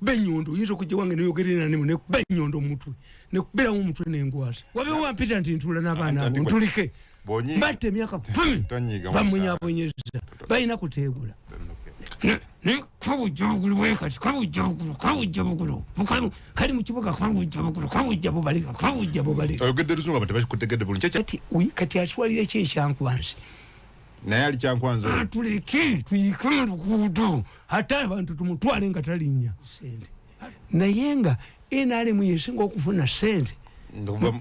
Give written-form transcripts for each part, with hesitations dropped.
benyondo yinzo kujja wange neyogerera ne benyondo mutwe ne kubera umutwe n'engwasa wabe wampita ntintula n'abaana abo ntulike mbate myaka 10 bamunyabonyeza bayina kuteebula ne kwabujjabugulu wekati kwabujjabugulu kali mu kibuga kwabujjabugulu oyogedde luzungu abantu bakutegedde bulungi kati atwalire kyekyankwansi naye ali kyankwanza atuleke tuyike mu luguudo ate abantu tumutwale nga talinnya sente naye nga NRM yesinga okufuna sente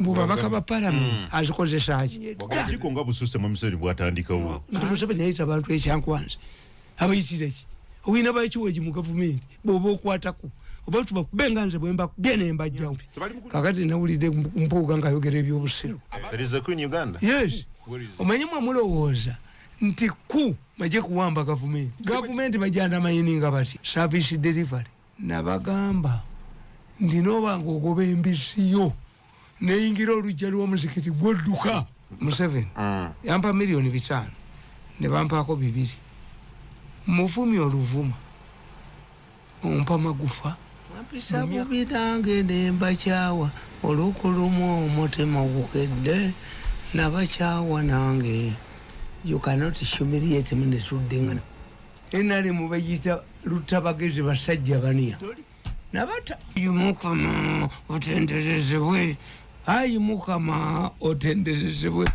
mubabaka ba Parliamentary azikozesa ki bwakiko nga bususe mu misiri bwatandikawo Museveni yayita abantu ekyankwansi abayitira ki oyina bakiweji mu government boba okwatako oba tubakubenga nze bwemba byenemba jjawo kakati nawulidde mpuuga nga ayogera ebyobusiru there is a queen Uganda yes omanyi mulowooza nti maje kuwamba government bajanda mayininga bati service delivery nabagamba ndinobanga ogoba embisiyo neyingira olujja lw'omuzikiti gwodduka Museveni yampa $5,000,000 ne bampaako 2 muvumi oluvuma ompa magufa wampisa bubidange nemba kyawa olukulumu omutima gukedde nabakyawa nange you cannot humiliate me netuddenga enale mubayita lutabageze basajja baniya nabata yumukama otenderezebwe ayimukama otenderezebwe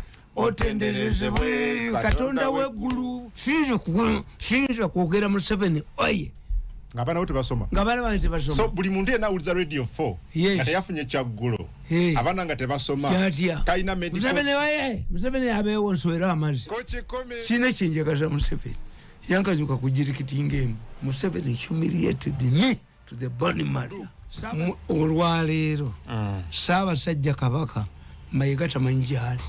katonda weggulu sinza kwogera Museveni oye ngabana wote basoma so buli mundu yena awuliza radio 4 nga teyafunye kyaggulo abana nga tebasoma taina medical Museveni abeewo nswera amazi sina kyenjagaza Museveni yankanyuka kujirikitinga emu Museveni humiliated me to the bone marrow olwaleero Ssaabasajja Kabaka Mayiga tamanyi gyali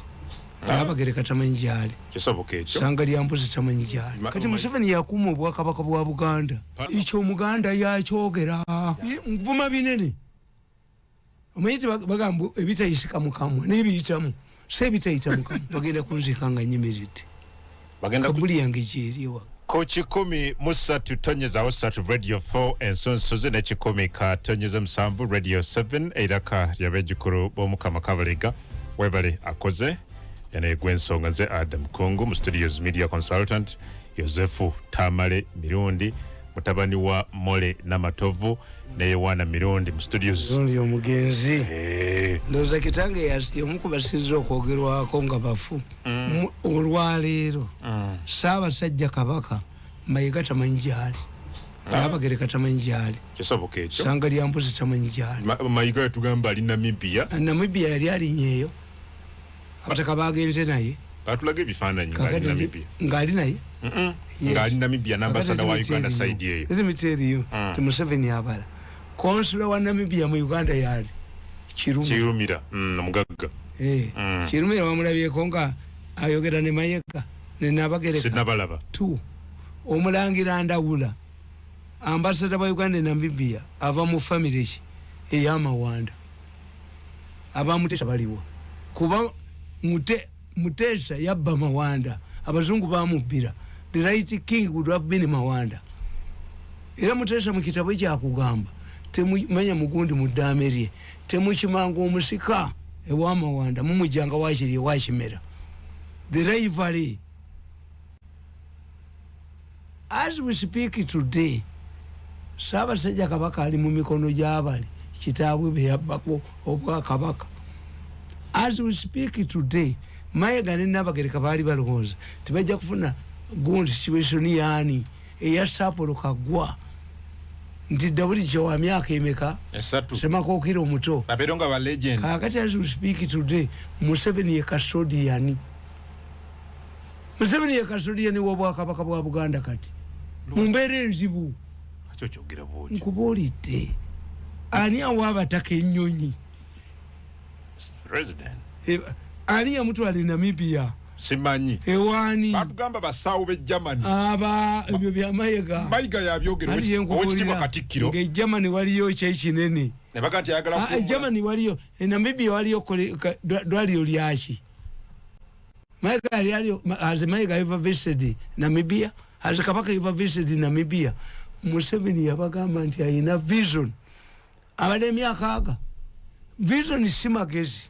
abagereka tamanyi gyali kisoboka ekyo sanga lyambuzi tamanyi gyali kati Museveni yakuuma obwakabaka bwa Buganda ekyo Omuganda yakyogera nvuma binene omanyi bagamba ebitayisika mukamwa n'ebiyitamu sebitayita mukamwa bagenda kunzikanga nyimiridde kabuli yange gyeriwa Kochi 10 tonyeza wasatu radio 4 ensonsoze ne 10 ka tonyeza musanvu radio 7 eiraka lyabejikuru bomukama kabaliga webale akoze ene gwensonga ze Adam Kongo mu studios media consultant Yosefu Tamale Mirundi mutabani wa Mole Namatovu ne Wana Mirundi mu studios ndio mugenzi ndoza kitange yomukubasiza okwogerwa konga bafu olwaleero Ssaabasajja Kabaka Mayiga tamanyi gyali abagereka tamanyi gyali kisoboka ekyo sanga lyambuzi tamanyi gyali Mayiga yatugamba ali Namibia yali alinyeeyo abataka bagenze naye batulaga ebifaananyi ngali Namibia ngali naye ngali Namibia n'ambasada wa Uganda side yeyo let me tell you Museveni abala consul wa Namibia mu Uganda yali Kirumira mugagga Kirumira wamulabyeko nga ayogera ne Mayeka ne nabagereka sinabalaba tu omulangira ndawula ambasada wa Uganda Namibia ava mu family ki ey'amawanda abamutesha baliwa kuba mutesha yabba mawanda abazungu bamubbira the right king would have been mawanda era mutesha mu kitabo kyakugamba temumanya mugundi mu damerie temukimanga omusika ewa mawanda mumujanga wakiri wakimera the rivalry as we speak today Ssaabasajja Kabaka ali mu mikono gy'abali kitaabwe be yabbako Obwakabaka as we speak today Mayiga ne Nabagereka baali balowooza tebajja kufuna gundi situation yaani eya Sapolo Kagwa nti Dawudi Kyewa myaka emeka Semakookiro omuto abeeronga ba legend kakati as we speak today Museveni ye custodian w'Obwakabaka bwa Buganda kati mu mbeera enzibu kyogera bwoti nkubuulidde ani awa abataka ennyonyi president ani yamutwala Namibia simanyi ewani batugamba basawo be Germany ebyo bya Mayiga yabyogera owekitiibwa Katikkiro nge Germany waliyo kyekinene ne bagati ayagala Germany waliyo Namibia waliyo dwaliro lyaki Mayiga ever visited Namibia has Kabaka ever visited Namibia Museveni yabagamba nti ayina vision abadde emyaka aga. Vision is simagezi.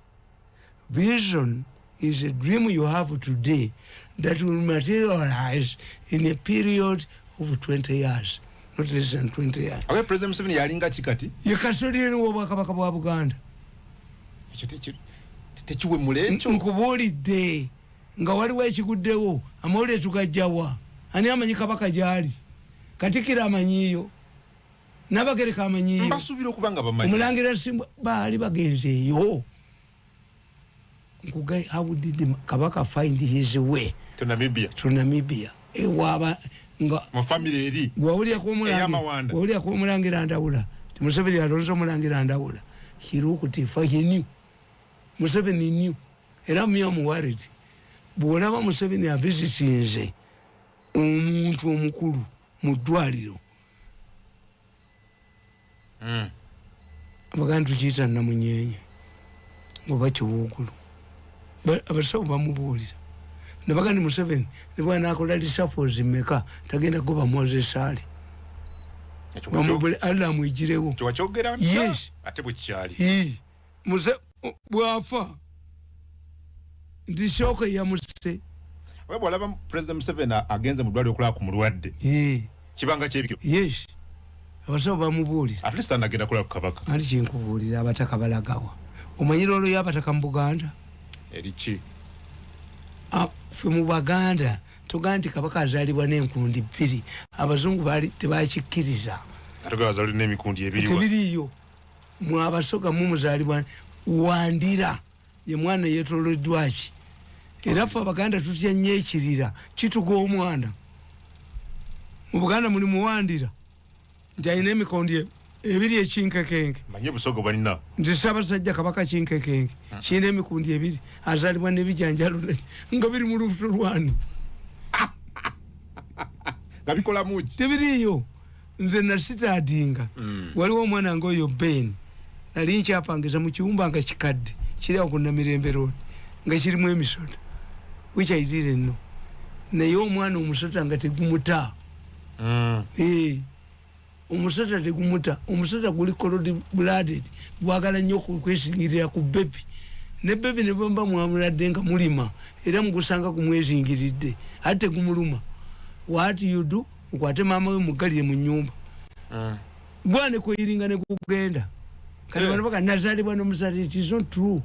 Vision is a dream you have today that will materialize in a period of 20 years, not less than 20 years. Awe President Museveni yalinga chikati? Yekasodire n'obwakabaka bwa Buganda. Tekiwe mulencho? Nkubuulidde nga waliwo ekiguddewo amawulire tugajjawa. Ani amanyi kabaka gyali? Katikkiro amanyiyo. Nabagereka amanyiyo. Mbasuubira okubanga bamanyi. Omulangira Simbwa baali bagenzeeyo. Nkugai, how did kabaka find his way to Namibia? Ewaba nga mu family eri. Wawulira ko Mulangira Ndawula. Museveni alonzo Mulangira Ndawula. He looked he knew. Museveni knew. Era mu worried. Bwolaba Museveni avisitinze omuntu omukulu mu ddwaliro. Abaganda tukiyita Namunyenye. Oba Kiwuugulu. Abasawo bamubuulira. Ne bagandi Museveni ne bwana akola lisafoozi mmeka tagenda kugoba Moses Ali. Bamubule Allah mwigirewo. Kyogera mpya. Yes. Ate bwe kyali. Bwafa. Ndishoka ya Muse. Wewe bwalaba President Museveni agenze mu ddwaliro okulaba ku mulwadde. Kibanga ky'ebikiro. Yes. Abasawo bamubuulira. At least anagenda kulaba ku kabaka. Anti kinkubuulira abataka balagawa. Omanyira olwo y'abataka mu Buganda. Erichi. Ffe mu Baganda tugaa nti kabaka azaalibwa n'enkundi bbiri. Abazungu baali tebakikkiriza. Ate azaalibwa n'emikundi ebiri. Tebiriyo. Mu Abasoga mu muzaalibwa Wandira ye mwana yeetooloddwa ki. Era ffe Abaganda tutya nnyo ekirira kituga omwana. Mu Buganda muli Muwandira nti alina emikondi ebiri ekinkekenke. Manye Busoga balina. Nti Ssaabasajja Kabaka kinkekenke kirina emikundi ebiri azaalibwa n'ebijanjalo nga biri mu lubuto lwani. Nga bikola muki? Tebiriyo. Nze nasitaadinga. Waliwo omwana ng'oyo Ben. Nali nkyapangiza mu kiwumba nga kikadde kiri awo ku Namirembe Road nga kirimu emisota. Which I didn't know. Naye omwana omusota nga tegumuta. Omusota tegumuta. Omusota guli cold blooded. Bwagala nnyo kwesingirira ku bebi. Ne bebi ne bamba mwamuladde nga mulima. Era mugusanga kumwezingiridde. Ate tegumuluma. What you do? Mukwate maama we mugalire mu nnyumba. Bwane kweyiringa ne kugenda. Kati bano baka nazaalibwa n'omusota. It is not true.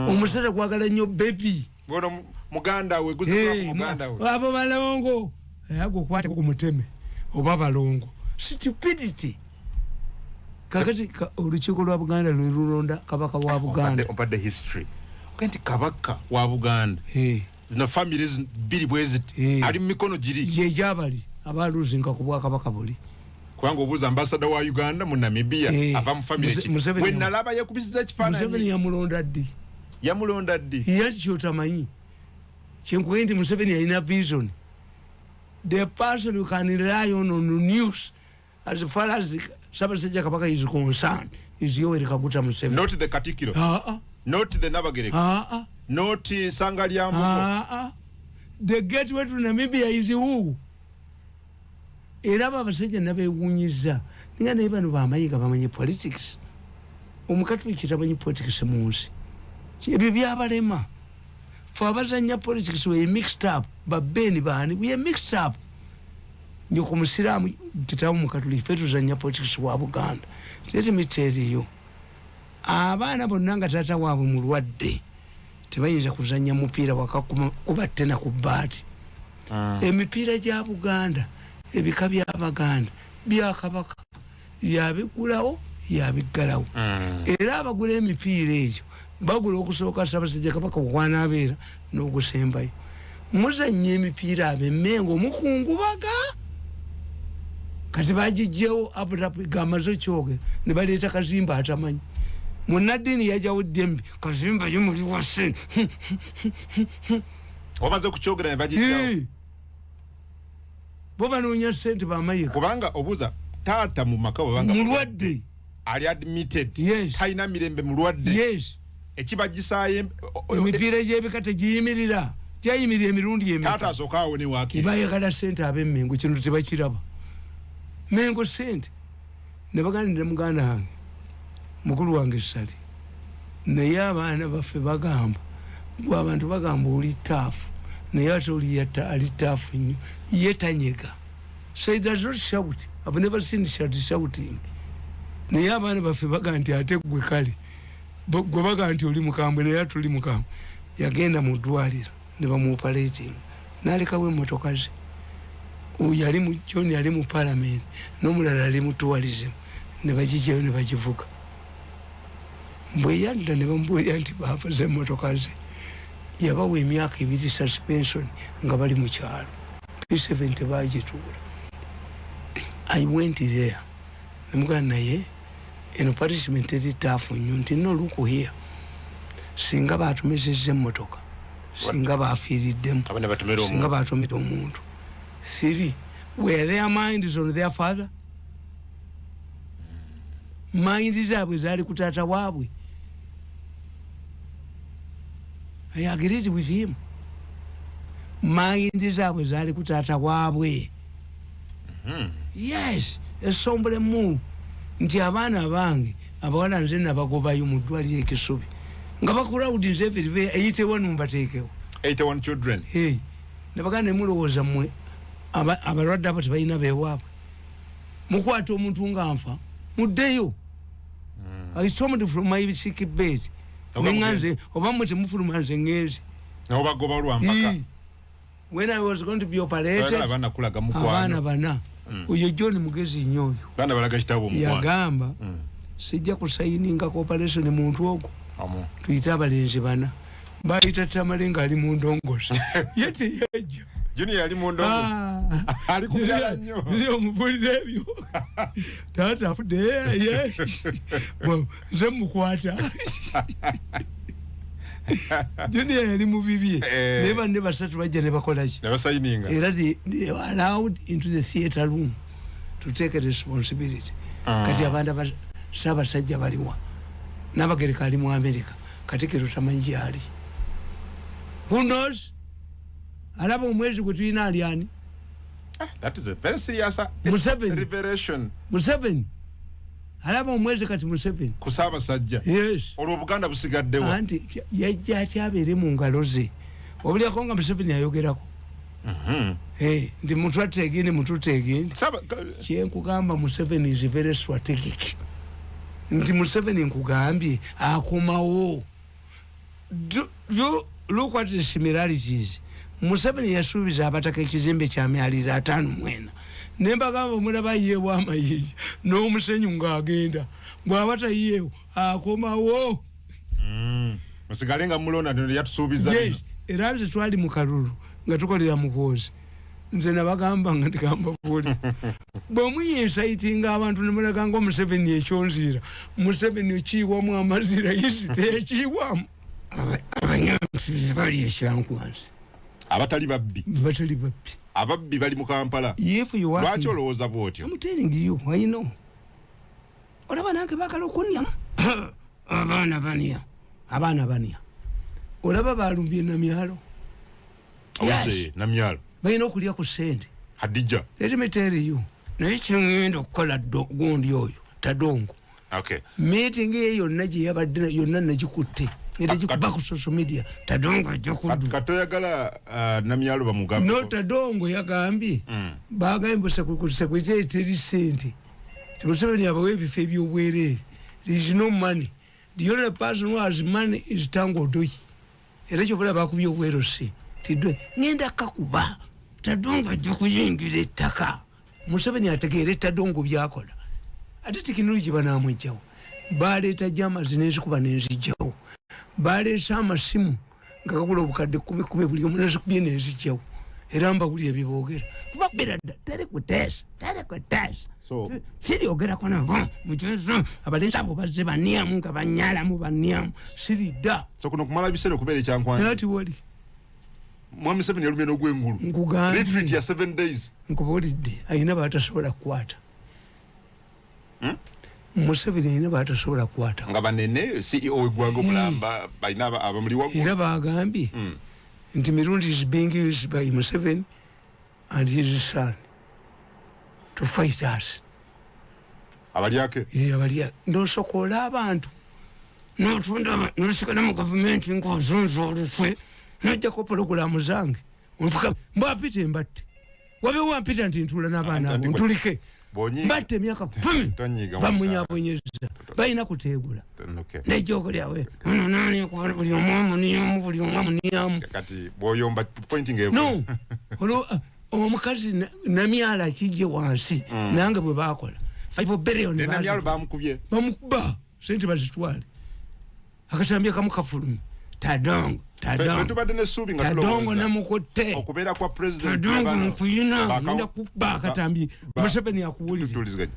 Omusota gwagala nnyo bebi. Bono Muganda we guzibwa Muganda we. Abo balongo. Ago kwate ku muteme. Oba balongo. Stupidity. Kakati olukiiko lwa Buganda lwe lulonda kabaka wa Buganda. Ompadde history. Okenti kabaka wa Buganda. Zino families biri bweziti. Ali mikono giri. Ye jabali abaluzinga ku bwa kabaka buli. Kwango obuuza ambassador wa Uganda mu Namibia ava mu family ki. We nalaba yakubisiza kifaananyi. Museveni yamulonda ddi. Yamulonda ddi. Yali kyotamanyi. Kyenkugenti Museveni alina vision. The person you can rely on the news as far as Ssaabasajja Kabaka is concerned is Yoweri Kaguta Museveni. Not the Katikkiro. Not the Nabagereka. Not Sangalyamuko. The gateway to Namibia is who? Era abasajja nabewunyiza. Ninga naye bano bamayiga bamanyi politics. Omukatuliki tamanyi politics mu nsi. Ebyo byabalema. For abazanya politics we mixed up. Babeni bani we mixed up. Nyoko musiramu titamu mukatuliki fetu zanya politics wa Buganda. Let me tell you. Abaana bonna nga taata waabwe mulwadde tebayinza kuzanya mupiira wakakuba tena ku bbaati. Emipiira gya Buganda ebika by'Abaganda bya Kabaka yabigulawo yabiggalawo. Era abagula emipiira egyo bagula okusooka Ssaabasajja Kabaka okwanabeera n'ogusembayo. Muzanya emipiira ab'Emmengo mukungubaga. Kati bagijjewo abutapu gamazo kyogera ne baleeta Kazimba atamanyi. Munadini yajawo Dembe Kazimba yimuli wase. Wamaze kukyogera ne bagijjawo. Bo banoonya ssente bamayiga. Kubanga obuuza taata mu maka banga mulwadde. Ali admitted. Yes. Talina mirembe mulwadde. Yes. Ekiba gisaaye emipiira egy'ebika tegiyimirira. Tyayimirira emirundi emeka. Taata asooka awo ne waakiri. Bayagala ssente ab'Emmengo kino tebakiraba. mengo sente nebaganira muganda wange mukulu wange sali naye abaana baffe bagamba gwe abantu bagamba oli taafu naye ate oli ali taafu nnyo ye tanyega. So it does not shout. I've never seen shouting. Naye abaana baffe baga nti ate gwe kale gwe baga nti oli mukambwe naye ate oli mukambwe. Yagenda mu ddwaliro ne bamuoperating n'alekawo emmotoka ze. Oyo yali mu John yali mu Parliament n'omulala ali mu tourism ne bagijjayo ne bagivuga. Bwe yadda ne bamubuulira nti baafuze emmotoka ze yabawa emyaka 2 suspension nga bali mu kyalo 70 bagituula. I went there. Namugana naye eno punishment eri taafu nnyo nti no look here. Singa batumizizza emmotoka singa bafiiriddemu singa batumira omuntu. 3 were their minds on their father? Mind zaabwe zaali ku taata waabwe. I agreed with him. Mind zaabwe zaali ku taata waabwe. Yes, esombole mu nti abaana bange abawala nze nabagobayo mu ddwaliro ekisubi nga bakulawudi nze everywhere 81 mbateekewo 81 children. Hey, nabaganda mulowooza mmwe abalwadde abo tebalina beewaabwe mukwata omuntu nga nfa muddeyo. I stormed from my sick bed nenganze oba mmwe temufuluma nze ngenze obagoba olwampaka. When I was going to be operated abaana bana oyo John mugezi nnyo oyo bana balaga kitabo mu yagamba sijja kusayininga cooperation muntu ogwo tuyita abalenzi bana bayita Tamale nga ali mu ndongozi yete yajja Junior yali mu ndongozi ali kumira nnyo ndio mubulira ebyo taata afudde ye nze mukwata Junior yali mu bibye neba ne basatu bajja ne bakola ki ne basayininga era they were allowed into the theater room to take a responsibility. Kati abanda Ssaabasajja baliwa n'abagereka ali mu America Katikkiro tamanyi ali. Who knows? Alaba omwezi gwe tulina ali ani? That is a very serious revelation. Museveni alaba omwezi kati Museveni ku Ssaabasajja. Yes. Olwo Buganda busigaddewo. Anti yajja atyabeere mu ngalo ze obulyako nga Museveni ayogerako. Ndi muntu ategende muntu tegende kyenkugamba Museveni is very strategic. Ndi Museveni nkugambye akomawo. Look at the similarities. Museveni yasuubiza abataka ekizimbe kya myaliro 5 mwena nembagamba omulaba yeewo amayiye n'omusenyu ng'agenda bw'abata yeewo akomawo. Musigale nga mulonda ndio yatusuubiza. Yes, era nze twali mu kalulu nga tukolera mukozi nze nabagamba nga ndigamba buli bw'omuyinsayitinga abantu ne mulaga nga Museveni ekyonzira Museveni ekiiwamu amazira yisi teyakiiwamu abanyamufizi bali ekyankwansi abatali babbi ababbi bali mu Kampala. Lwaki olowooza bw'otyo? I'm telling you, I know. Olaba nange baagala okunnya abaana baniya olaba balumbye Namyalo. Yes. Namyalo balina okulya ku ssente. Hadija. Let me tell you, naye kyengenda okukola gundi oyo Tadongo. Okay. Meeting eyo yonna gye yabadde yonna nagikutte era gikuba ku social media Tadongo ajja kuddu. Katoyagala Namyalo bamugambe. No, Tadongo yagambye bagambye sekwite teri ssente. Museveni abawe ebifo eby'obwereere. There is no money. The only person who has money is Tango Doi. Era kyobula bakubye obwerosi tidwe ngenda kakuba Tadongo ajja kuyingira ettaka. Museveni ategeera Tadongo byakola ate tekinologi banaamwejjawo baleeta jamazi n'ezikuba n'enzijjawo baleesa amasimu nga gagula obukadde 10 buli omu n'ezikubye n'enzijjawo era mbawulira ebiboogera kuba bbera dda terikuteesa siryogerako nabo mukyezo abalenzi abo bazze baniamu nga banyalamu baniamu siri dda. So kuno kumala ebiseera okubeera ekyankwanyi ati wali Mwami Museveni yalumye n'ogw'engulu retreat ya 7 days nkubulidde ayina batasobola kukwata. Museveni ayina batasobola kukwata nga banene CEO w'eggwanga omulamba balina abamuli waggulu era bagambye nti Mirundi is being used by Museveni and his son to fight us. Abaliake? Yeah, abaliake. No sokola abantu. No tunda, no sikana mu government ngo zonzo olufwe. No jako program zange. Mfuka mbapite mbate. Wabe wampita ntintula n'abaana abo ntulike. Mbate myaka 10. Bamunyabonyeza. Bayina kutegula. Okay. Nejoko lyawe. Nani kwa buli omwamu niyamu buli omwamu niyamu. Kati boyomba pointing evo. No. Olo omukazi namyala kijje wansi nange bwe bakola 5 billion namyala bamukubye bamukuba sente bazitwale akatambye kamukafulu tadongo tubadde ne subi nga tadongo namukotte okubera kwa president tadongo kuyina nda kuba akatambye Museveni akuwulije tuliziganye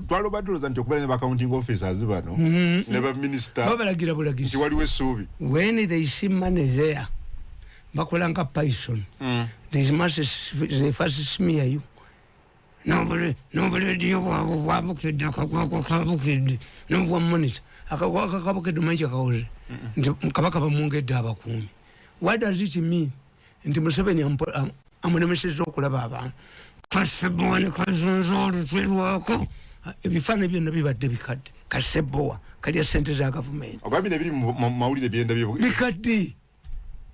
twalobaduloza nti okubera ne accounting officers bano ne ba minister babalagira bulagisi waliwe subi when they see money there bakolanga Python these masses they first smear you nobody do wabukidde akakakakabukidde nobwa monitor akakakabukidde manyi akawoze kabaka bamwongedde abakuumi. What does it mean? Nti Museveni amunemeseza okulaba abantu kasebowa ne kazunza olutwerwako ebifaananyi byonna bibadde bikadde kasebowa kalya sente za gavumenti ogambye biri mu mawulire byenda bikadde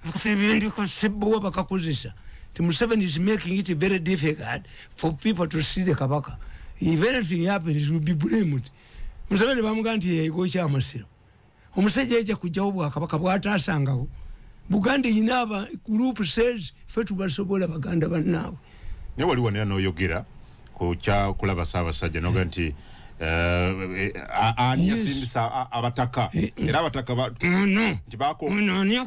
akafibindi kasebowa bakakozesa. Museveni is making it very difficult for people to see the kabaka. If anything happens, he will be blamed. Museveni bamugamba nti yego kyamasiro. Omusajja ejja kujjawo bwakabaka bw'ataasangawo. Buganda inaba group says fe tubasobola baganda bannaabwe. Ne waliwo ne anoyogera ku kya kulaba Ssaabasajja noga nti ani yasimbisa abataka era abataka nti onania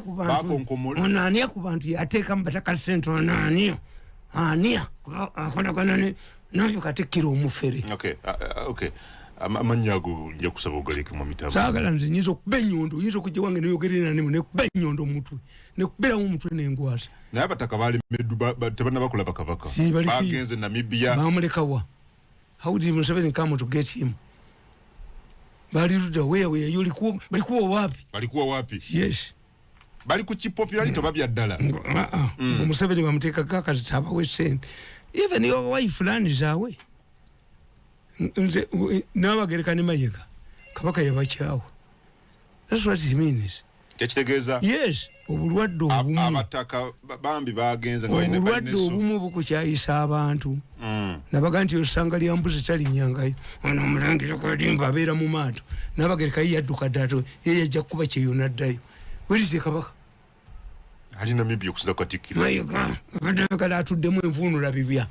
ku bantu yateeka mu bataka sente onania akolagana nayo Katikkiro omufere. Okay. Amanya ago nja kusaba ogaleke mu mitabo. Saagala nze nyinza okuba ennyondo, oyinza okujja wange neyogerera nemu nekuba ennyondo omutwe nekuberawo omutwe n'engwasa. Naye abataka balemeddwa tebannabakola bakabaka bagenze Namibia bamulekawa. How did Museveni come to get him? Bali ruda where balikuwa wapi? Yes. Bali ku popularity babya ddala. Museveni bamuteka kaka zitaba wesen. Even your wife land is away. Nze nabagereka ne mayeka. Kabaka yabakyawo. That's what it means. Kyekitegeeza. Yes. Obulwadde obumu. Abataka bambi bagenze nga bayine obulwadde obumu bukukyayisa abantu. Nabaga nti osanga lya mbuzi talinnyangayo. Ono omulangira kwalimba abeera mu maato. Nabagereka yadduka ddato ye yajja kuba kyeyona ddayo. Werize kabaka. Ali Namibia okusiza Katikkiro. Mayega. Abadde atuddemu envuunula bibya.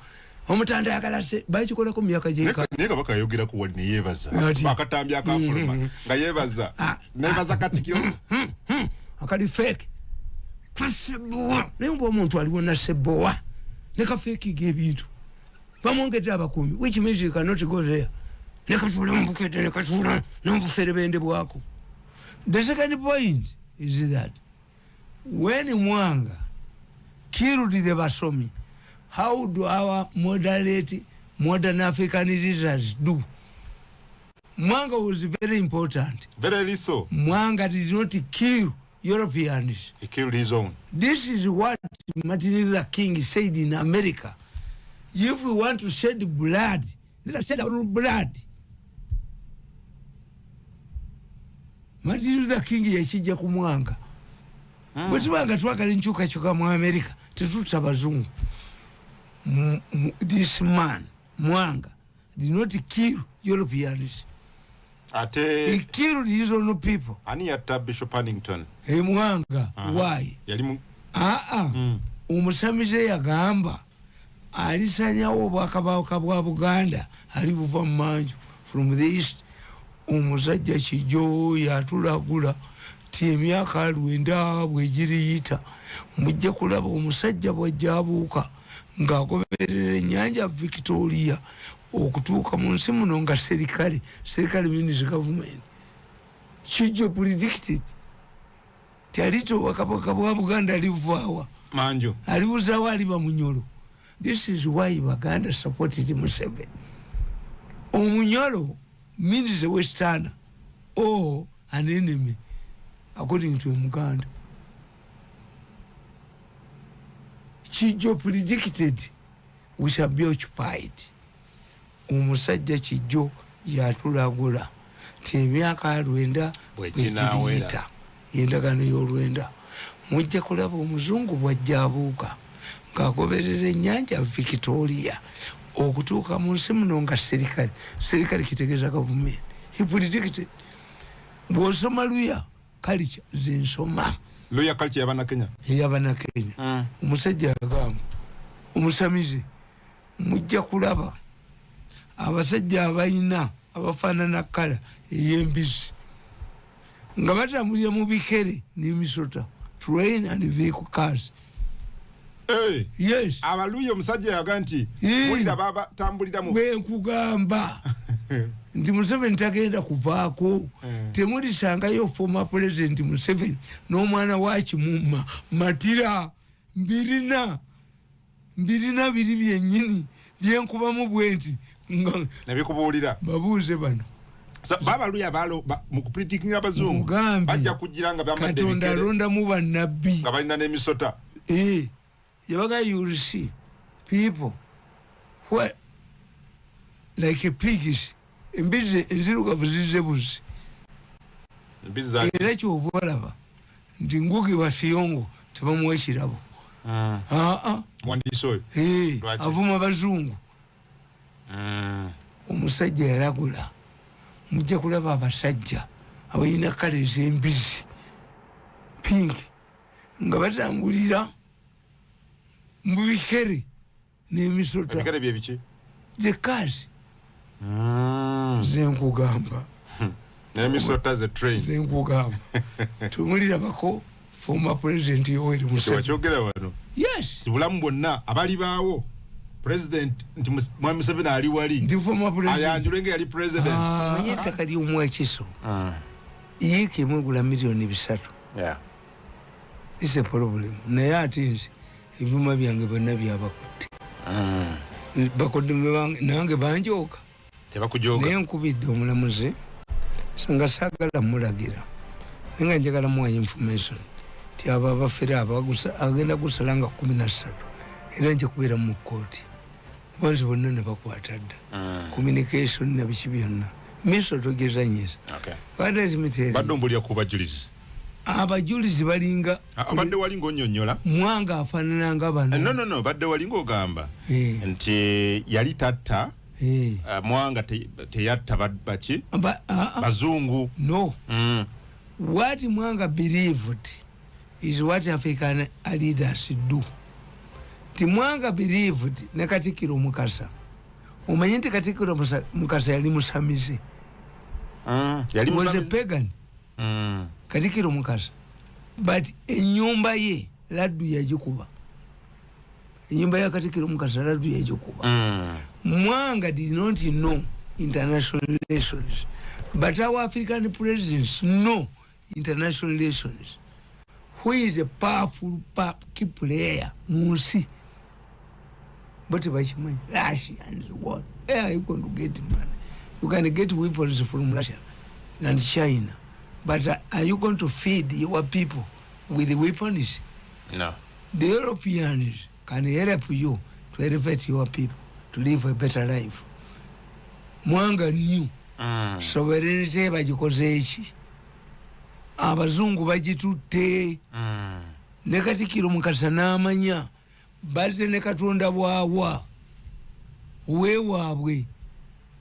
Omutanda yakala se bakikolako mu myaka gyeka. Naye kabaka ayogera ku wali ne yeebaza. Bakatambya akafuluma nga yeebaza. Neebaza Katikkiro. Akali fake. Kasebowa. Naye omuntu aliwo na sebowa. Ne ka fake gebintu. Bamwongedde abakuumi. Which means you cannot go there. Ne katula mbukete ne katula n'obufere bende bwako. The second point is that when Mwanga killed the Basomi, how do our modern African leaders do? Mwanga was very important. Very so. Mwanga did not kill Europeans. He killed his own. This is what Martin Luther King said in America. If we want to shed blood, let us shed our own blood. Martin Luther King yashijja ku Mwanga. Bwe tubanga twagala enkyukakyuka mu America, tetutta abazungu. This man, Mwanga, did not kill Europeans. He killed his own people. Ani yatta Bishop Hannington. Hey Mwanga, why? Yali omusamize yagamba alisanyawo obwakabaka bwa Buganda ali buva mu manju from the east. Omusajja Kijo yatulagula ti emyaka 9 bwegiriyita mujja kulaba omusajja bwajja abuuka ng'agoberera ennyanja Victoria okutuuka mu nsi muno nga serikale means government. Kijo predicted tialito obwakabaka bwa Buganda alivaawa manju alibuzawo aliba Munyolo. This is why Baganda supported Museveni. Omunyolo means a Westerner or an enemy, according to Uganda. Kijo predicted we shall be occupied. omusajja kijjo yatulagula ti emyaka 9 bwegiyita endagaano y'olwenda mujja kulaba omuzungu bwajja abuuka ng'agoberera ennyanja Victoria okutuuka mu nsi muno nga serikale kitegeeza gavumenti hipulidikite bw'osoma luya kalica zensoma luya kalica yabana Kenya omusajja agamba omusamize mujja kulaba abasajja abayina abafaanana kala ey'embizzi nga batambulira mu bikere n'emisota train and vehicle cars. Yes. Abaluyo omusajja yaga nti mulira baba tambulira mu nkugamba nti Museveni tagenda kuvaako temulisangayo former president Museveni n'omwana wa Kimuma matira mbirina biri byennyini byenkubamu bwenti nabikubuulira babuuze bano baba luya balo mu kuprintinga abazungu bajja kugira nga bamade Katonda alondamu bannabbi nga balina n'emisota yabaga you will see people who are like a pigs embize enzirugavu zize buzi era kyova olaba nti ngugi bafiyongo tebamuwa ekirabo avuma bazungu omusajja yalagula mujja kulaba abasajja abalina kala ez'embizi pinki nga batambulira mu bikere n'emisota ebikere bye biki zekazi zenkugamba n'emisota ze train zenkugamba tumulirabako former president Yoweri Museveni kyogera wano yes kibulamu bwonna abali baawo president nti Mwami Museveni ali wali ndi former president ayanjule nga yali president manye ettaka ly'omwekiso yiika emu egula miliyoni 3 is a problem naye ate nze ebyuma byange byonna byabakutte bakodde nange banjooka tebakujooga naye nkubidde omulamuzi nga saagala mulagira naye nga njagala muwa information ti abo abafere agenda gusala nga 13 era nja kubeera mu kkooti banzi bonna ne bakwata dda communication na biki byonna miso togezanyiza badde ombulira ku bajulizi abajulizi balinga abadde wali ng'onnyonnyola mwanga afaanana nga bano no badde wali ng'ogamba nti yali tatta mwanga teyatta baki bazungu no what mwanga believed is what African leaders do. Timwanga believed ne Katikiro Mukasa. Omanyi nti Katikiro Mukasa yali musamize. Yali was a pagan. Katikiro Mukasa. But enyumba ye laddu yagikuba. Enyumba ya Katikiro Mukasa laddu yagikuba. Mwanga did not know international relations. But our African presidents know international relations. Who is a powerful key player? Musi. But if you Russia and what? Where are you going to get money? You can get weapons from Russia and China. But are you going to feed your people with the weapons? No. The Europeans can help you to elevate your people to live a better life. Mwanga knew sovereignty bagikoze eki. Abazungu bagitutte ne Katikiro Mukasa n'amanya bazze ne Katonda bwawa weewaabwe.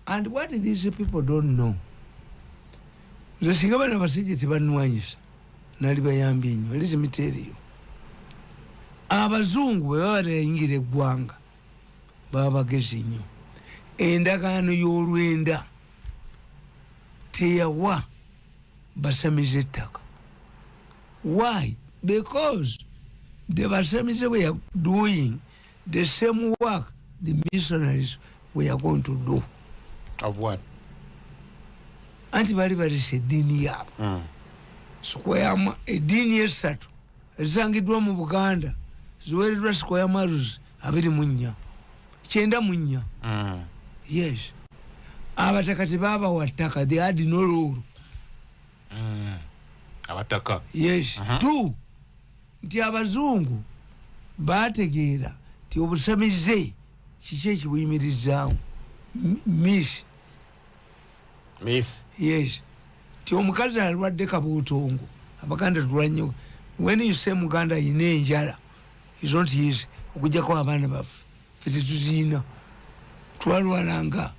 And what these people don't know, nze singa bana basajja tebanwanyisa nali bayambye nnyo. Let me tell you, abazungu bwe baba bayingira eggwanga baba bagezi nnyo. Endagaano y'olwenda teyawa basamize ettaka. Why? Because the basamize were doing the same work the missionaries were going to do. Of what? Anti bali balise eddiini yaabwe. Square eddiini esatu ezisangiddwa mu Buganda ziweereddwa square miles 24 94. Yes. Abataka tebabawa ttaka, they had no rule. Abataka. Yes. Two, nti abazungu bategeera ti obusamize kiki ekibuyimirizaawo Miss. Myth. Yes. Ti omukazi alwadde kabuutongo. Abaganda tulwanyo. When you say Muganda ine enjala, it's not easy. Okujjako abaana baffe. Ffe tetuzina. Twalwalanga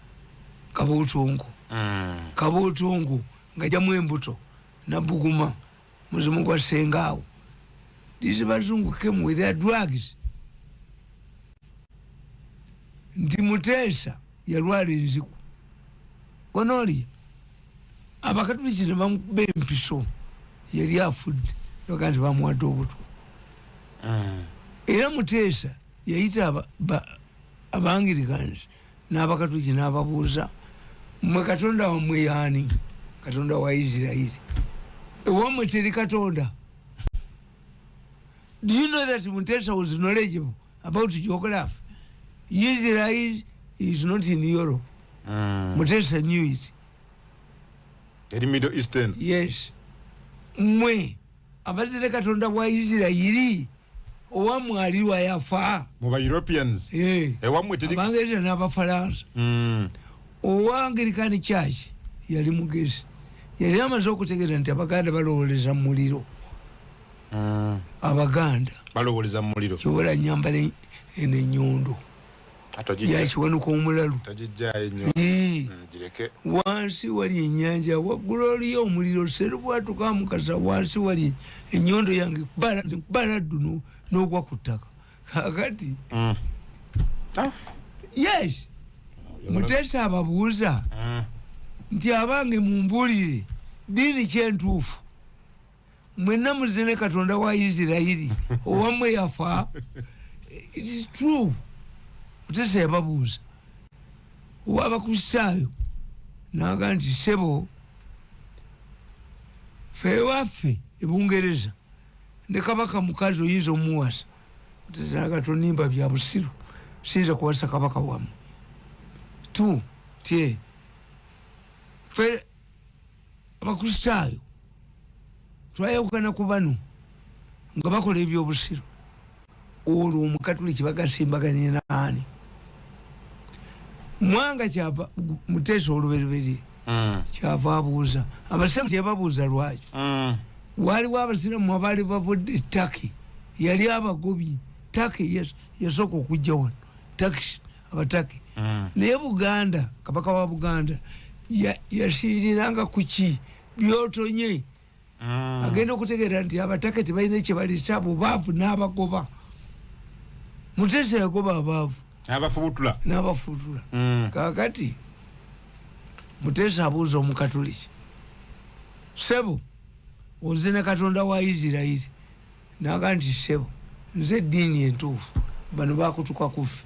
kabuutongo. Kabuutongo ng'ajjamu embuto nabuguma muzimu gwa ssengaawo. These bazungu came with their drugs. Nti Muteesa yalwala enziku. Gonorrhea. Abakatoliki ne bamukuba empiso yali afudde baga nti bamuwadde obutwa. Era Muteesa yayita Abangirikans n'Abakatoliki n'ababuuza mmwe Katonda wammwe y'ani? Katonda wa Isirayiri. Ewammwe teri Katonda. Do you know that Muteesa was knowledgeable about geography? Israel is not in Europe. Muteesa knew it. In Middle Eastern. Yes. Mwe abatere Katonda wa Isirayiri owammwe aliwa yafa. Mu Europeans. Ewammwe teri Abangirika n'Abafalansa. Owa-Anglican Church yali mugezi. Yali amaze okutegeera nti Abaganda balowoleza mu muliro. Abaganda balowoleza mu muliro. Kyobola nyambala enenyondo. Yakiwanuka omulalu. Gireke. Wansi wali ennyanja waggulu oliyo omuliro serubwatuka mukasa wansi wali ennyondo yange baladdu n'ogwa ku ttaka. Kakati. Yes. Muteesa ababuuza nti abange mumbuulire ddiini kyentuufu. Mwenna muzine Katonda wa Isirayiri owammwe yafa. It is true. Muteesa yababuuza ow'Abakristaayo n'aga nti ssebo ffe ewaffe e Bungereza ne kabaka mukazi oyinza omuwasa. Muteesa n'aga tonimba bya busiru siyinza kuwasa kabaka wammwe. Tu tye ffe Abakristaayo twayawukana ku bano nga bakola ebyobusiru. Olwo Omukatoliki bagasimbaganye n'ani? Mwanga kyava Muteesa olubereberye kyava abuuza abasiramu teyababuuza lwaki. Waliwo abasiramu abaali bavudde Turkey yali abagobi. Turkey yasooka okujja wano Turkish Abataki. Naye Buganda kabaka wa Buganda yasiiriranga ku ki byotonye. Agenda okutegeera nti Abataki tebalina kye baleeta abo baavu n'abagoba. Muteesa yagoba abaavu n'abafubutula. Kakati Muteesa abuuza Omukatoliki, ssebo ozine Katonda wa Isirayiri? N'aga nti ssebo nze eddiini entuufu bano bakutuka kuffe.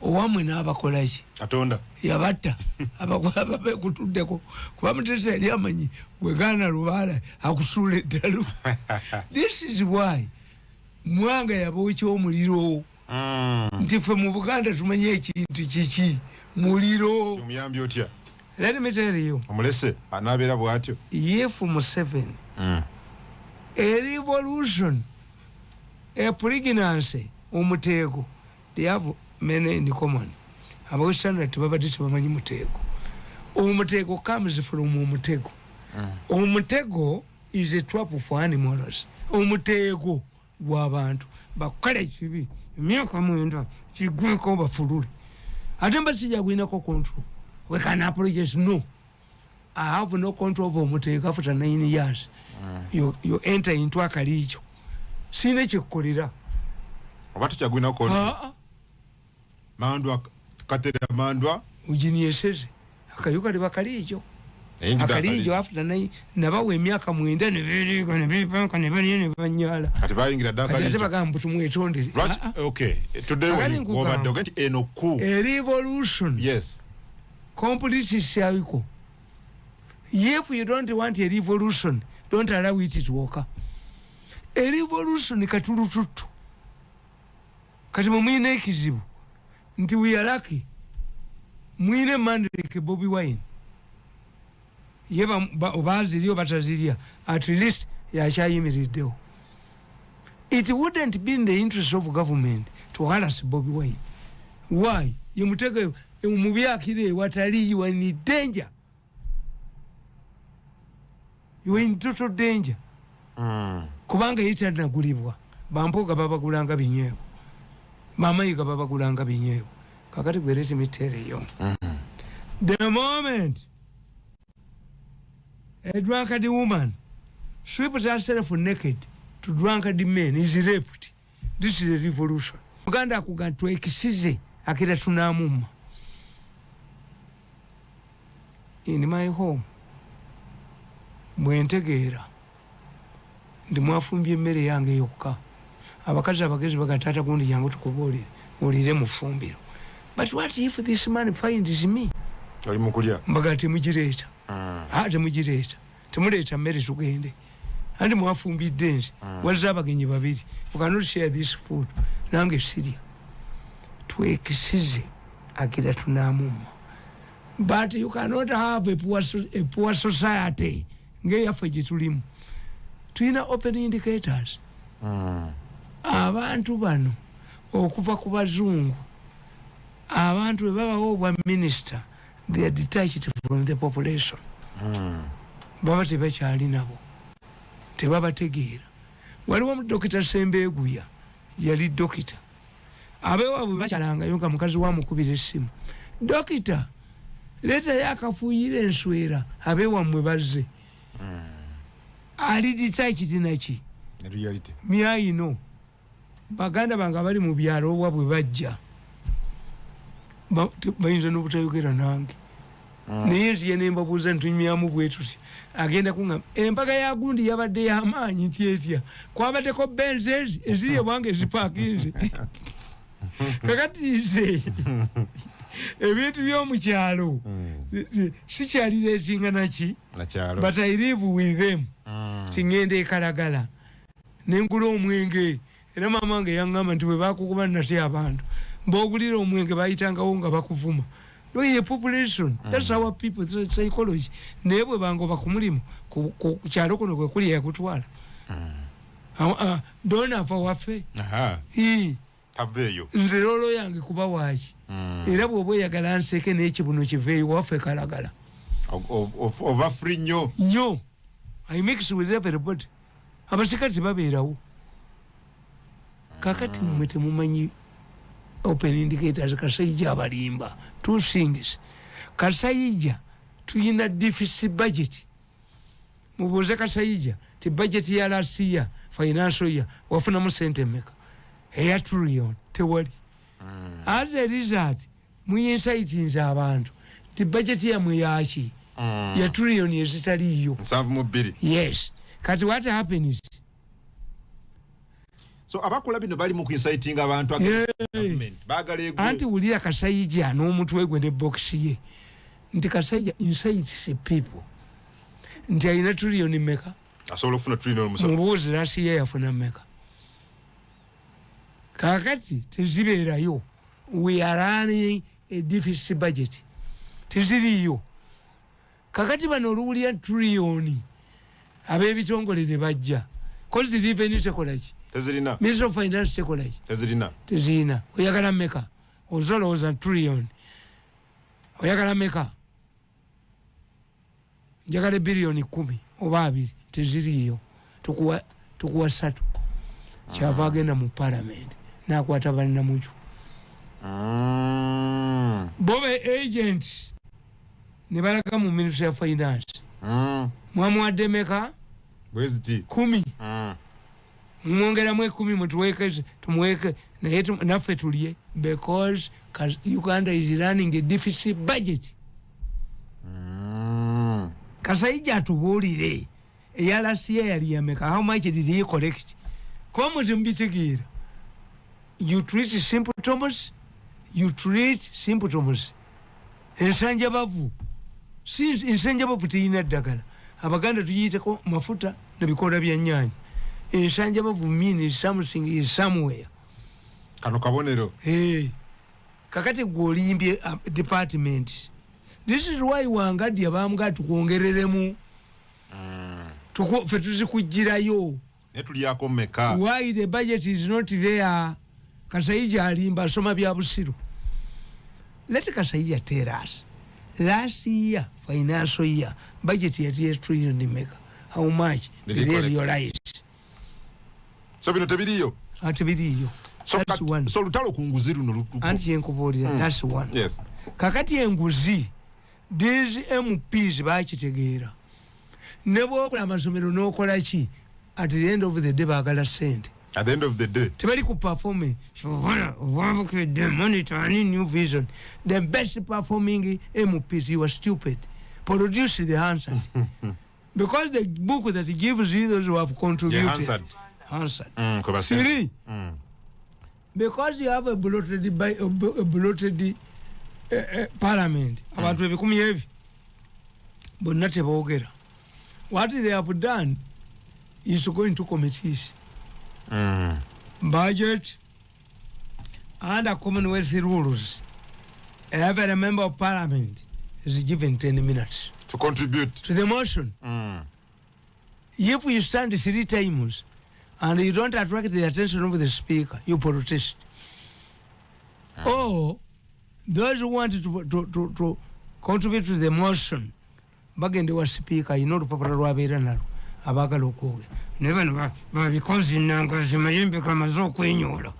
Owammwe n'abakola ki? Katonda yabatta abakwaba bekutuddeko kuba Muteesa yali amanyi wegaana lubaala akusuula eddalu. This is why Mwanga yabookya omuliro. Nti ffe mu Buganda tumanye ekintu kiki muliro. Omuyambi otya? Let me tell you. Omulese anaabeera bw'atyo. If Museveni a revolution, a pregnancy, omuteego, they have many in common. Abawestern tebabadde tebamanyi muteego. Omuteego comes from omutego. Omutego is a trap for animals. Omuteego gw'abantu bakola ekibi emyaka 9 kigweko bafulule ate mbasijja gwinako control. We can apologize. No, I have no control over omuteego after 9 years. You enter into akaliikyo sine kyekkolera oba tukyagwina control. Mandwa katera mandwa ujinieseze akayuka liba kaliikyo akaliikyo after 9 nabawe emyaka 9 ne bipanka ne banyala ati bayingira ddaka ate bagamba tumwetondere. Okay, today when over dogent enoku a revolution. Yes, complete shayiko. If you don't want a revolution, don't allow it to occur. A revolution katulututu kati mwine ekizibu nti we are lucky mwine mandike Bobi Wine yeba obaziriyo bataziriya at least yakyayimiriddewo. It wouldn't be in the interest of government to harass Bobi Wine. Why? yemutege mubyakire watali you are in danger. You are in total danger. Kubanga yitana gulibwa bampoga babagulanga binyewo mama yiga babagulanga binyewo kakati gwereti mitere yo. The moment a drunkard woman strips herself naked to drunkard men is raped. This is a revolution. Uganda kugantu ekisize akira tunamuma. In my home mwentegeera ndi mwafumbye emmere yange yokka abakazi abagezi bagatata gundi yangu tukubuulire olire mu fumbiro. But what if this man finds me? Ali mukulya mbaga temugireeta temugireeta temuleeta mmere tugende andi mwafumbidde nze wazza abagenyi babiri you cannot share this food nange sirya twekisize akira tunamuma. But you cannot have a poor society ngeyaffe gye tulimu. Tulina open indicators. Abantu bano okuva ku bazungu abantu bwe babawo obwa minister they are detached from the population. Baba tebakyali nabo tebabategeera. Waliwo Dr. Sembeguya yali dokita abeewabwe bakyalangayo nga mukazi wamukubira essimu dokita leta yakafuuyira enswera abeewammwe bazze. Ali detached naki reality myayino baganda bange bali mu byalo obwabwe bajja bayinza n'obutayogera nange naye nti ye nembabuuza ntunyumyamu bwe tuti agenda kuŋŋamba embaga ya gundi yabadde y'amaanyi nti etya kwabaddeko benzes eziri ebwange ezipaakinze kakati nze ebintu by'omukyalo sikyalireetinga naki but I live with them. Tingende ekalagala nengula omwenge era mama wange yaŋŋamba nti bwe bakukuba natya abantu mb'ogulira omwenge bayitangawo nga bakuvuma. No, ye population. That's our people. That's psychology. Naye bwe bangoba ku mulimu ku kyalo kuno kwe kuli yakutwala. Dona fa waffe. Aveyo. Nze lolo yange kuba waaki. Era bw'oba oyagala nseke n'ekibuno kiveeyo waffe kalagala. Ova free nnyo. Nnyo. I mix with everybody. Abasikati babeerawo. Kakati mmwe temumanyi open indicators Kasayija abalimba. Two things. Kasayija tuyina deficit budget. Mubuuze Kasayija ti budget ya last year financial year wafunamu sente mmeka. Eya trillion tewali. As a result muyinsaitinza abantu ti budget yamwe yaki ya trillion ezitaliyo. Nsavu mu bbiri. Yes. Kati what happens? So abakola bino bali mu inciting abantu government bagala egwe. Anti wulira Kasayija n'omuntu wegwe ne box ye. Nti Kasayija incites people. Nti ayina trillion mmeka? Asobola okufuna trillion musanvu. Mubuuze last year yafuna mmeka? Kakati tezibeerayo. We are running a deficit budget. Teziriyo. Kakati bano oluwulira trillion ab'ebitongole ne bajja. Kozi revenue tekola ki? Tezirina. Minister of Finance tekola ki? Tezirina. Tezirina. Oyagala mmeka? Ozolowooza trillion. Oyagala mmeka? Njagala billion 10 oba 2 teziriyo. Tukuwa 3. Kyava agenda mu Parliament. Nakwata bannamuju. Bobe agent ne balaga mu Ministry of Finance. Mwamuwadde meka? Bweziti. 10. Mwongera mwe 10 mutuweke tumweke naye naffe tuliye because Uganda is running a deficit budget. Kasayija atubuulire eya last year yali yameka how much did he collect? Kwa muzimbitegeera. You treat symptoms. You treat symptoms. Ensanja bavu. Since ensanja bavu teyina ddagala. Abaganda tuyiteko mafuta nebikola bya nnyaanya. Ensanja bavu means something is somewhere. Kano kabonero. Kakati gwolimbye department. This is why Wangadi abamuga tukwongereremu. Fe tuzikujjirayo. Netuliyako mmeka. Why the budget is not there? Kasayija alimba asoma bya busiru. Let Kasaiya tell us. Last year, financial year, budget year $1 trillion make. How much did they realize? So bino tebiriyo. Atebiriyo. That's one. So lutalo kunguzi runo. Anti yenkubolira. That's one. Yes. Kakati enguzi. These MPs bakitegeera. Nebo okola amasomero n'okola ki? At the end of the day bagala sente. At the end of the day. Tebali ku performing. The monitor new vision. The best performing MPs, you are stupid. Produce the answer. Because the book that gives you those who have contributed. Yeah, answered. Three. Because you have a bloated parliament. Abantu ebikumi ebi. Bonna teboogera. What they have done is to go into committees. Budget under Commonwealth rules. Every member of parliament is given 10 minutes to contribute to the motion. If you stand 3 times and you don't attract the attention of the speaker, you protest. Or those who want to contribute to the motion, bagende wa speaker, you know the papa rwabera nalo abagala okuge. Never because in Nangazimayimbe Kamazo Quinyola.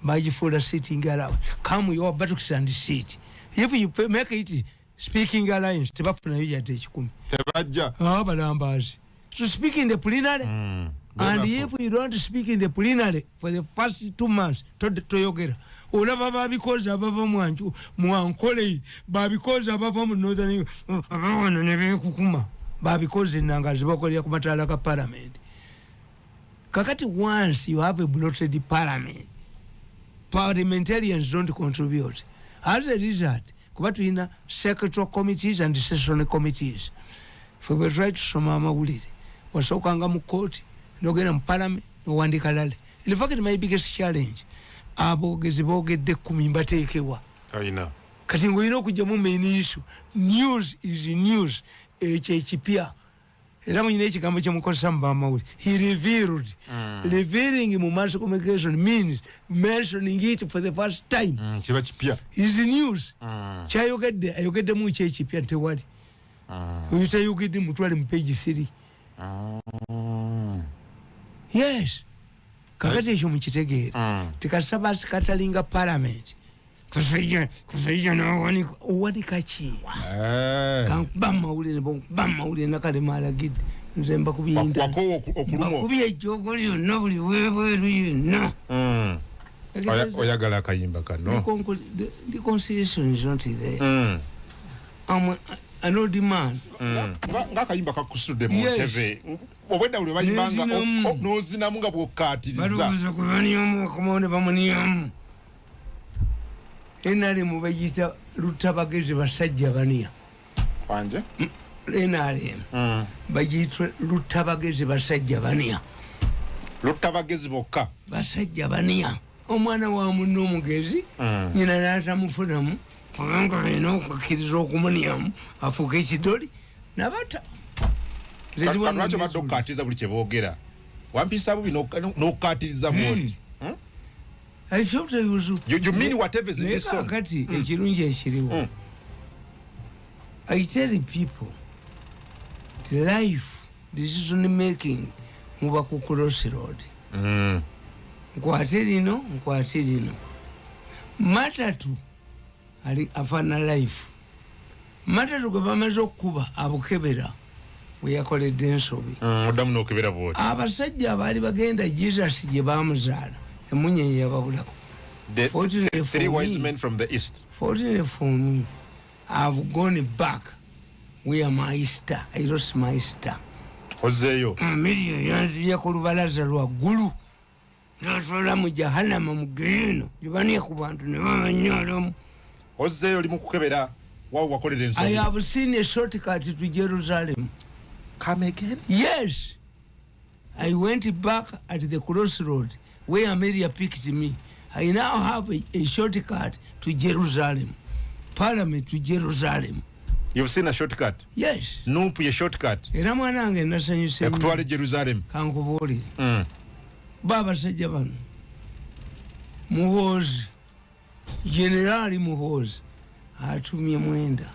Bajifola sitting allowance. Come your buttocks and sit. If you make it speaking alliance, Tebapuna Yakum. Tebaja. Balambas. To speak in the plenary. And if you don't speak in the plenary for the first 2 months, to Yogera. Olaba because above Muankole, because above Northern Kukuma. Because in Nangaziboko Yakumatalaka Parliament. Kakati once you have a bloated parliament, parliamentarians don't contribute. As a result, kubatwina secretarial committees and sessional committees. If we try to soma amawulire, wasokanga mu court, nogera mu parliament, no wandika lale. In fact, my biggest challenge, abogezi bogedde kumi mbateekewa. Ayina. Kati ngoyina okujja mu main issue. News is news. HHPA. Era mwenye ekigambo kyemukozesa mu bamawulire. He revealed. Revealing mu mass communication means mentioning it for the first time. Kiba kipya. Is news. Kyayogedde ayogedde mu ekipya tewali. Oyo tayogedde mutwale mu page 3. Yes. Kakati ekyo mukitegeera. Tikasaba sikatalinga parliament. Kusija na wanika chi. Kankuba mawulire nakale malagidde. Nze mba kubiyinda. Wako okulumo. Kubiye jogoli yonna buli weeweeru yonna. Oyagala akayimba kano. The conciliation is not there. I'm an old man. Ngakayimba kakusudde mu TV. Obwedda ule bayimbanga nozina munga bwokatiriza. Balubuza kubaniyomu akomone bamuniyomu. Enale mubayita lutabagezi basajja baniya. Wanje? Enale. Bayitwa lutabagezi basajja baniya. Lutabagezi bokka. Basajja baniya. Omwana wa munno omugezi nyina n'atamufunamu kubanga alina okukkiriza okumuniyamu afuuka ekidoli n'abata. Lwaki badde okukatiriza buli kye boogera? Wampisa bubi n'okukatiriza bwoti. I thought I was. You mean whatever is in this song? I tell people, the life, decision making, muba ku crossroad. Nkwatirino. Matatu ali afana life. Matatu gwe bamaze okukuba abukebera we yakoledde ensobi. Odamu n'okebera bwoti. Abasajja abaali bagenda Jesus gye baamuzaala. The 3 wise men from the east. Fortunately for me, I've gone back where my star, I lost my star. Ozeyo. Yakolubalaza lwa gulu. Natwala mu jahannama mu Guno. Jibaniya ku bantu ne babanyalamu. Ozeyo limu kukebera wawo wakolera ensobi. I have seen a shortcut to Jerusalem. Come again? Yes. I went back at the crossroad where Amelia picked me. I now have a shortcut to Jerusalem. Parliament to Jerusalem. You've seen a shortcut? Yes. Nupu ye shortcut. Era mwanange nasanyuse. Ekutwale Jerusalem. Kankubuli. Baba sajja bano. Muhoozi. Generali Muhoozi. atumye Mwenda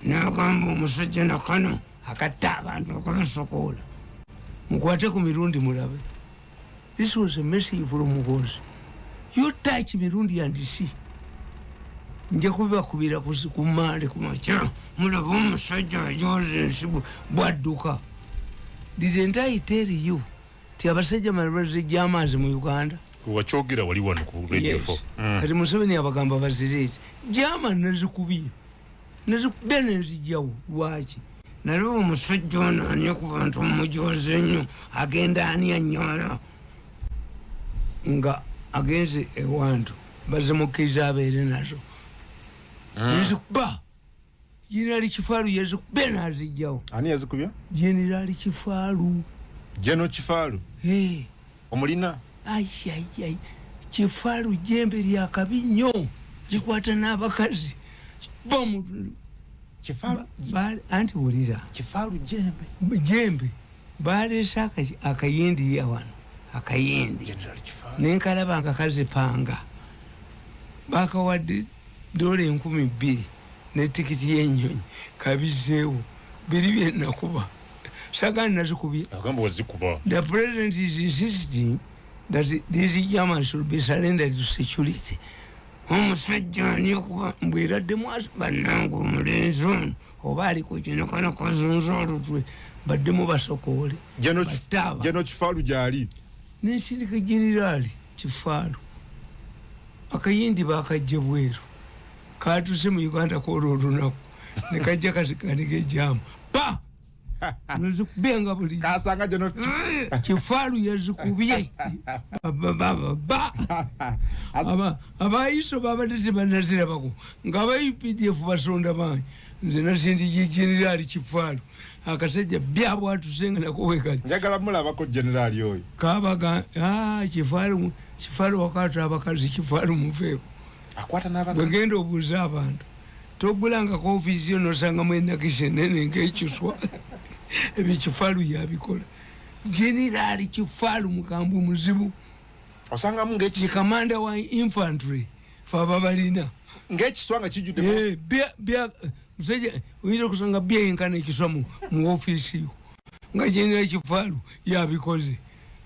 n'agamba omusajja nakano akatta abantu okubasokola mukwate ku Mirundi mulabe. This was a message from Mugozi. You touch Mirundi and see. Nja kubakubira kumale kumacha mulaba omusajja ajoze nsibu bwadduka. Didn't I tell you ti abasajja malabazi gy'amaazi mu Uganda wakyogera wali wano ku radio 4 kati Museveni abagamba bazirete gy'amaazi nazikubiye nazikubye nezijjawo lwaki nalaba omusajja ono ani ku bantu omujoze nnyo agenda ani anyola nga agenze ewantu bazimukkiriza abeere nazo nezikuba Jenerali Kifalu yazikubye nazijjawo. Ani yazikubya? Jenerali Kifalu. Jeno Kifalu? Omulina? Ai Kifalu jembe lya kabi nnyo likwata n'abakazi bomu Kifalu anti wulira Kifalu jembe baleesa akayindi yawano akayindi Jenerali Kifalu nenkalaba akakazi panga bakawadde $2,000 n'etikiti y'ennyonyi kabizeewo biri bye nakuba sagani nazikubye agamba wazikuba. The president is insisting that these Germans should be surrendered to security. Omusajja ani okuba mbweraddemu bannange omulenzi ono oba ali ku kino kana kazunza olutwe baddemu basokoole. Jeno Kifalu gyali n'ensirika Jenerali Kifalu akayindi bakajja bweru katuse mu Uganda kwolwo olunaku ne kajja kasikanike ejjaamu pa nezikubenga buli kasanga Jeno Kifalu yazikubye abayiso babadde tebanazirabako nga UPDF basonda bangi nze nasindi Jenerali Kifalu akasajja byabwatusenga nako wekali njagala mulabako Jenerali oyo kabaga Kifalu wakati abakazi Kifalu muveeko akwata n'abakazi bagenda obuuza abantu togulanga ko ofisi yo nosanga mwenakishe nene ng'ekiswa ebyo Kifalu yabikola. Jenerali Kifalu mukambwe muzibu osanga mu ng'ekiswa commander wa infantry faba balina ng'ekiswa nga kijjudde bya musajja oyinza okusanga byenkana ekiswa mu ofisi yo nga Jenerali Kifalu yabikoze.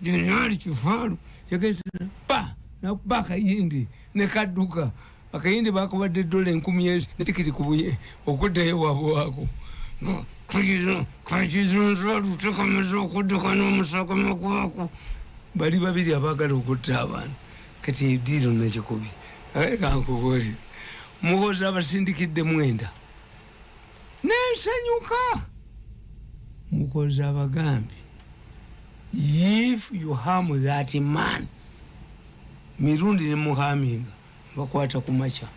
Jenerali Kifalu yagenda pa nakuba akayindi ne kadduka akayindi bakubadde $10,000 netikiti kubuye okuddayo wabo wako kakizunza lutekameza okudduka n'omusaka magwako bali babiri abaagala okutta abantu kati ediiro nekikubi kankubuulire Muhoozi abasindikidde Mwenda nensanyuka Muhoozi abagambye if you harm that man Mirundi ne muhaminga bakwata ku macha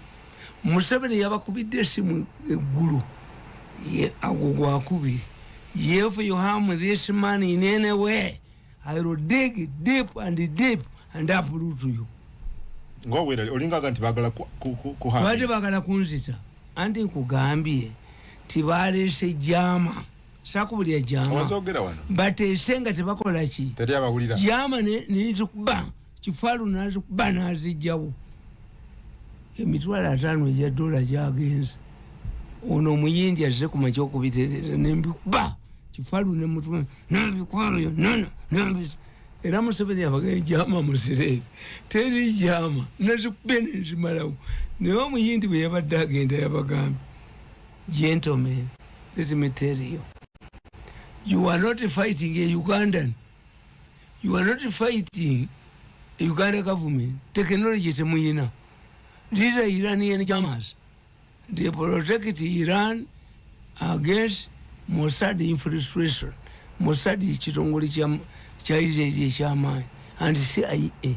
Museveni yabakubidde esimu eggulu agwo gwakubiri if you harm this man in any way I will dig deep and uproot you. ngowera olinga nti bagala kuhamba bade bagala kunzita anti nkugambye tibaleese jama sakubulya jama wazogera wano bateesenga tebakola ki teri abawulira jama nezikuba Kifalu nazikuba nazijjawo $5,000 ejja dola gyagenze ono omuyindi azze ku makya okubiterera nembikuba Kifalu ne mutwe nambikwayo nambisa era Museveni abagaye jama musireti teri jama nazikube nezimalawo naye omuyindi bwe yabadde agenda yabagambye gentlemen let me tell you are not fighting a Ugandan, you are not fighting a Uganda government. Technology temuyina. These are Iranian Jamas. They protect Iran against Mossad infiltration. Mossad chitongole chaize chamaanyi and CIA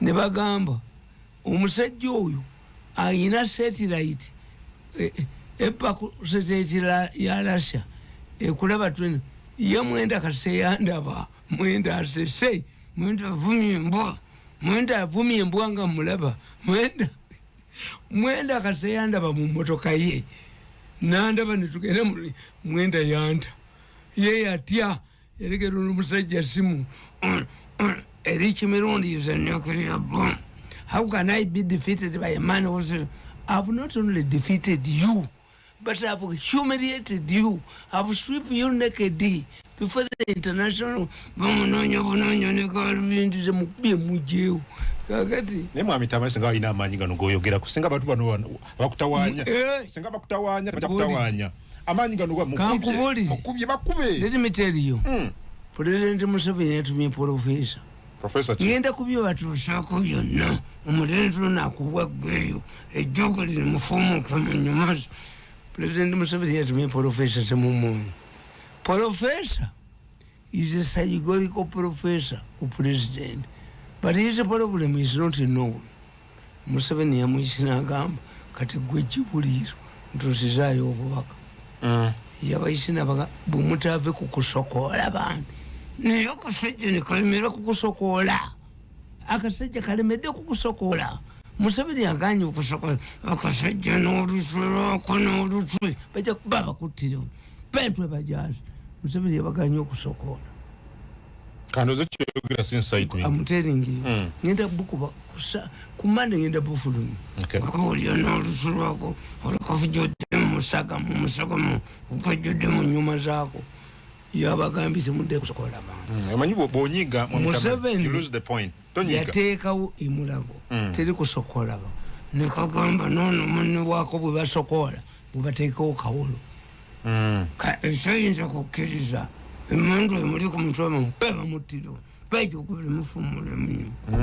ne bagamba omusajja oyo ayina satellite epaku satellite ya Russia ekulaba twene ye Mwenda kaseyandaba Mwenda asese Mwenda avumye mbwa nga mulaba Mwenda kaseyandaba mu motoka ye nandaba netugenda Mwenda yanda ye yatya eregera omusajja simu Mirundi is a nuclear bomb. How can I be defeated by a man who's I've not only defeated you, but I've humiliated you. I've stripped you naked before the international. Mwami Tamale senga ina amanyi gano goyogera kusenga bantu bano bakutawanya. Senga bakutawanya bakutawanya. Amanyi gano gwa mukubye bakube. Let me tell you. President Museveni to me professor. Professor ngenda kubyo batusako byonna omulenzi nakubwa gweyo ejjogo liri mufumu kumunyomazi. President Museveni had to me professor Temumunyi. Professor is a psychological professor of president, but his problem is not known. Museveni yamwisina agamba kati gwe Muliro ntusizayo obubaka yabayisina baka bumutave kukusokola bantu niyo kasajja ne kalemera kukusokola akasajja kalemedde kukusokola. Museveni aganye okusokola akasajja n'olusula kono olutwe bajja kubaba kutiro pentwe bajazi. Museveni yabaganye okusokola kandoze kyogera since me. I'm telling you ngenda bukuba kusa kumande ngenda bufulumi akoliyo n'olusula ko olukafujjodde musaga ukajjodde mu nyuma zaako yabagambise mudde kusokola abantu. Amanyi bonyiga Museveni you lose the point. Tonyiga yateekawo emulago teri kusokola ba ne kagamba nono munne wako bwe basokola bwe bateekawo kawolo ekyoyinza kukkiriza emandu emuli ku mutwe mupeba mutiro bajja okubira mufumule munyo